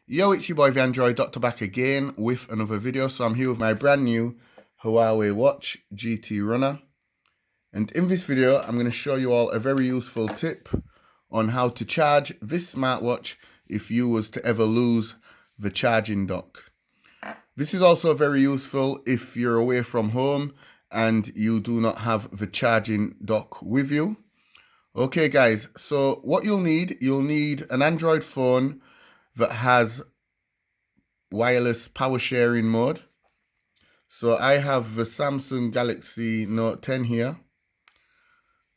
Yo, it's your boy the Android Doctor back again with another video. So I'm here with my brand new Huawei watch GT Runner. And in this video, I'm going to show you all a very useful tip on how to charge this smartwatch if you was to ever lose the charging dock. This is also very useful if you're away from home and you do not have the charging dock with you. Okay guys, so what you'll need an Android phone that has wireless power sharing mode. So I have the Samsung Galaxy Note 10 here,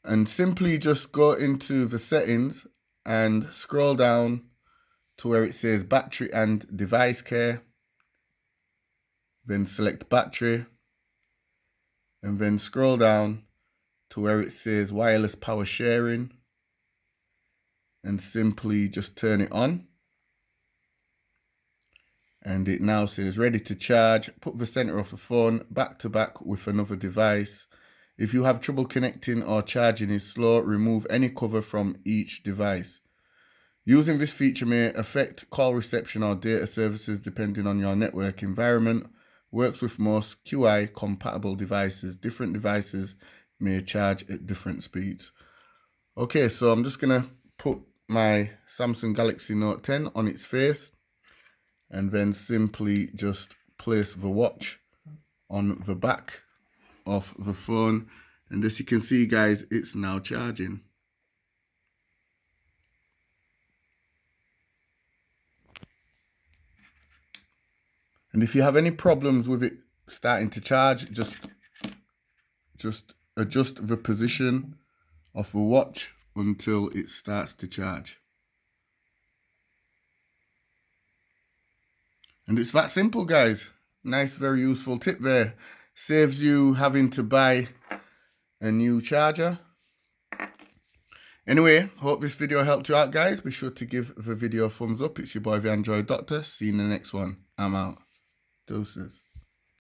and simply just go into the settings and scroll down to where it says battery and device care, then select battery, and then scroll down to where it says wireless power sharing and simply just turn it on. And it now says ready to charge. Put the center of the phone back to back with another device. If you have trouble connecting or charging is slow, remove any cover from each device. Using this feature may affect call reception or data services depending on your network environment. Works with most QI compatible devices. Different devices may charge at different speeds. Okay, so I'm just gonna put my Samsung Galaxy Note 10 on its face, and then simply just place the watch on the back of the phone. And as you can see guys, it's now charging. And if you have any problems with it starting to charge, just adjust the position of the watch until it starts to charge. And it's that simple, guys. Nice, very useful tip there. Saves you having to buy a new charger. Anyway, hope this video helped you out, guys. Be sure to give the video a thumbs up. It's your boy, the Android Doctor. See you in the next one. I'm out. Deuces.